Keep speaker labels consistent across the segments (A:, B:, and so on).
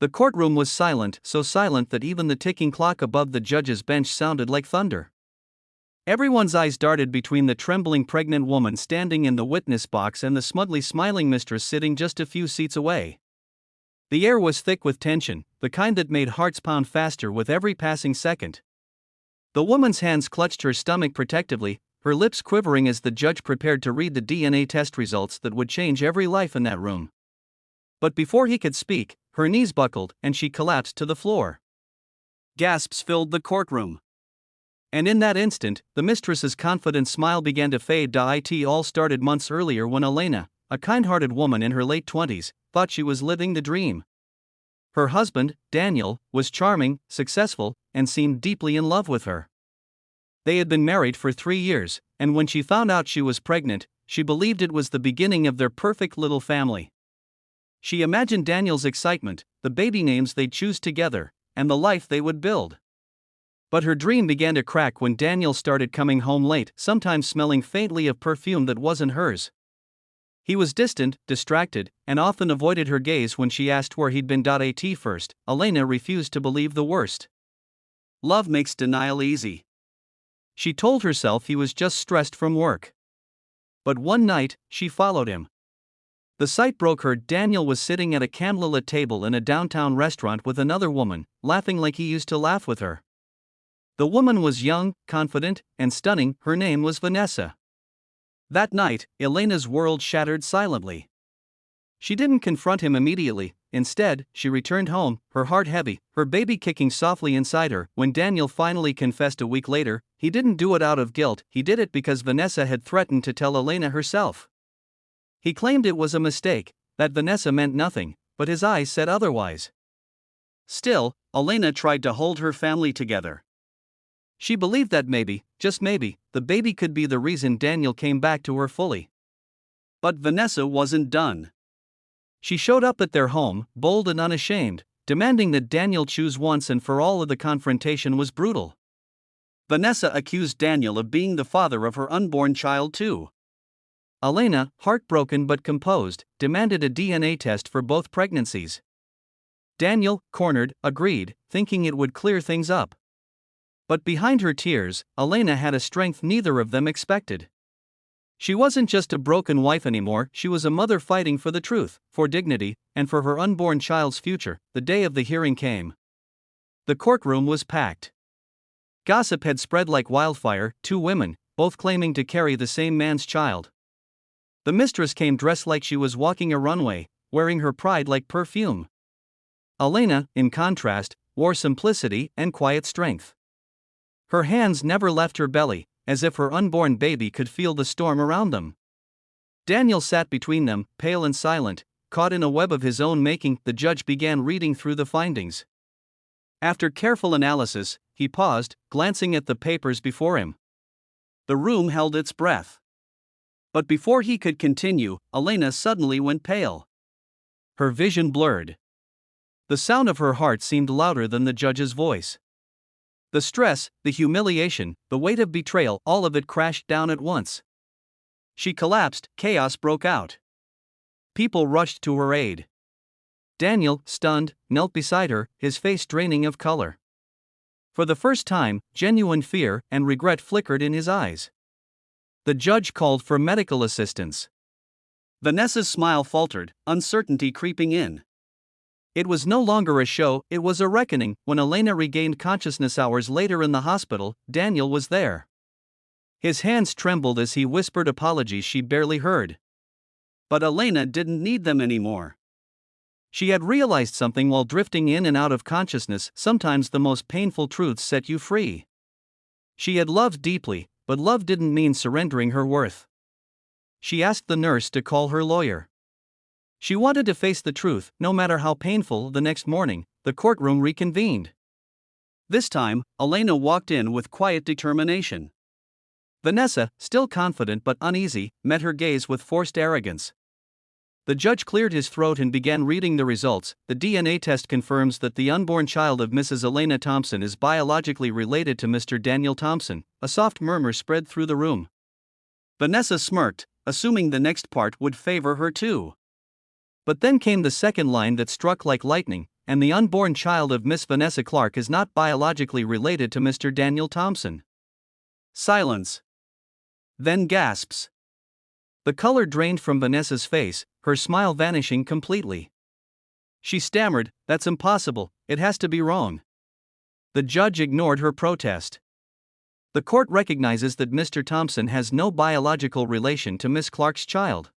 A: The courtroom was silent, so silent that even the ticking clock above the judge's bench sounded like thunder. Everyone's eyes darted between the trembling pregnant woman standing in the witness box and the smugly smiling mistress sitting just a few seats away. The air was thick with tension, the kind that made hearts pound faster with every passing second. The woman's hands clutched her stomach protectively, her lips quivering as the judge prepared to read the DNA test results that would change every life in that room. But before he could speak, her knees buckled and she collapsed to the floor. Gasps filled the courtroom. And in that instant, the mistress's confident smile began to fade. It all started months earlier when Elena, a kind-hearted woman in her late 20s, thought she was living the dream. Her husband, Daniel, was charming, successful, and seemed deeply in love with her. They had been married for 3 years, and when she found out she was pregnant, she believed it was the beginning of their perfect little family. She imagined Daniel's excitement, the baby names they'd choose together, and the life they would build. But her dream began to crack when Daniel started coming home late, sometimes smelling faintly of perfume that wasn't hers. He was distant, distracted, and often avoided her gaze when she asked where he'd been. At first, Elena refused to believe the worst. Love makes denial easy. She told herself he was just stressed from work. But one night, she followed him. The sight broke her. Daniel was sitting at a candlelit table in a downtown restaurant with another woman, laughing like he used to laugh with her. The woman was young, confident, and stunning. Her name was Vanessa. That night, Elena's world shattered silently. She didn't confront him immediately. Instead, she returned home, her heart heavy, her baby kicking softly inside her. When Daniel finally confessed a week later, he didn't do it out of guilt, he did it because Vanessa had threatened to tell Elena herself. He claimed it was a mistake, that Vanessa meant nothing, but his eyes said otherwise. Still, Elena tried to hold her family together. She believed that maybe, just maybe, the baby could be the reason Daniel came back to her fully. But Vanessa wasn't done. She showed up at their home, bold and unashamed, demanding that Daniel choose once and for all. The confrontation was brutal. Vanessa accused Daniel of being the father of her unborn child too. Elena, heartbroken but composed, demanded a DNA test for both pregnancies. Daniel, cornered, agreed, thinking it would clear things up. But behind her tears, Elena had a strength neither of them expected. She wasn't just a broken wife anymore, she was a mother fighting for the truth, for dignity, and for her unborn child's future. The day of the hearing came. The courtroom was packed. Gossip had spread like wildfire. 2 women, both claiming to carry the same man's child. The mistress came dressed like she was walking a runway, wearing her pride like perfume. Elena, in contrast, wore simplicity and quiet strength. Her hands never left her belly, as if her unborn baby could feel the storm around them. Daniel sat between them, pale and silent, caught in a web of his own making. The judge began reading through the findings. After careful analysis, he paused, glancing at the papers before him. The room held its breath. But before he could continue, Elena suddenly went pale. Her vision blurred. The sound of her heart seemed louder than the judge's voice. The stress, the humiliation, the weight of betrayal, all of it crashed down at once. She collapsed, chaos broke out. People rushed to her aid. Daniel, stunned, knelt beside her, his face draining of color. For the first time, genuine fear and regret flickered in his eyes. The judge called for medical assistance. Vanessa's smile faltered, uncertainty creeping in. It was no longer a show, it was a reckoning. When Elena regained consciousness hours later in the hospital, Daniel was there. His hands trembled as he whispered apologies she barely heard. But Elena didn't need them anymore. She had realized something while drifting in and out of consciousness. Sometimes the most painful truths set you free. She had loved deeply, but love didn't mean surrendering her worth. She asked the nurse to call her lawyer. She wanted to face the truth, no matter how painful. The next morning, the courtroom reconvened. This time, Elena walked in with quiet determination. Vanessa, still confident but uneasy, met her gaze with forced arrogance. The judge cleared his throat and began reading the results. The DNA test confirms that the unborn child of Mrs. Elena Thompson is biologically related to Mr. Daniel Thompson. A soft murmur spread through the room. Vanessa smirked, assuming the next part would favor her too. But then came the second line that struck like lightning. and the unborn child of Miss Vanessa Clark is not biologically related to Mr. Daniel Thompson. Silence. Then gasps. The color drained from Vanessa's face, her smile vanishing completely. She stammered, "That's impossible, it has to be wrong." The judge ignored her protest. The court recognizes that Mr. Thompson has no biological relation to Miss Clark's child.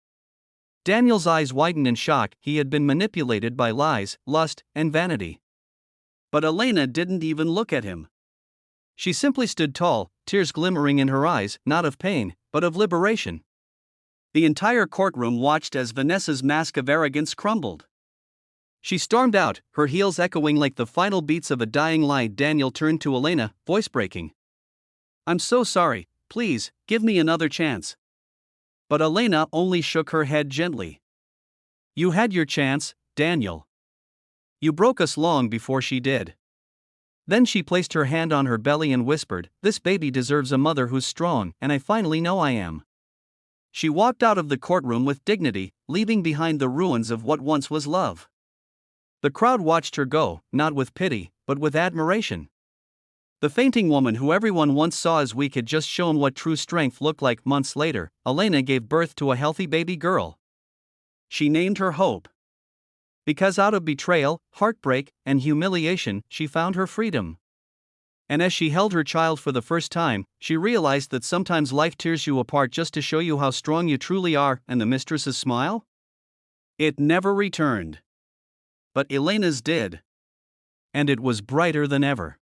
A: Daniel's eyes widened in shock. He had been manipulated by lies, lust, and vanity. But Elena didn't even look at him. She simply stood tall, tears glimmering in her eyes, not of pain, but of liberation. The entire courtroom watched as Vanessa's mask of arrogance crumbled. She stormed out, her heels echoing like the final beats of a dying lie. Daniel turned to Elena, voice breaking. "I'm so sorry, please, give me another chance." But Elena only shook her head gently. "You had your chance, Daniel. You broke us long before she did." Then she placed her hand on her belly and whispered, "This baby deserves a mother who's strong, and I finally know I am." She walked out of the courtroom with dignity, leaving behind the ruins of what once was love. The crowd watched her go, not with pity, but with admiration. The fainting woman who everyone once saw as weak had just shown what true strength looked like. Months later, Elena gave birth to a healthy baby girl. She named her Hope. Because out of betrayal, heartbreak, and humiliation, she found her freedom. And as she held her child for the first time, she realized that sometimes life tears you apart just to show you how strong you truly are. And the mistress's smile? It never returned. But Elena's did. And it was brighter than ever.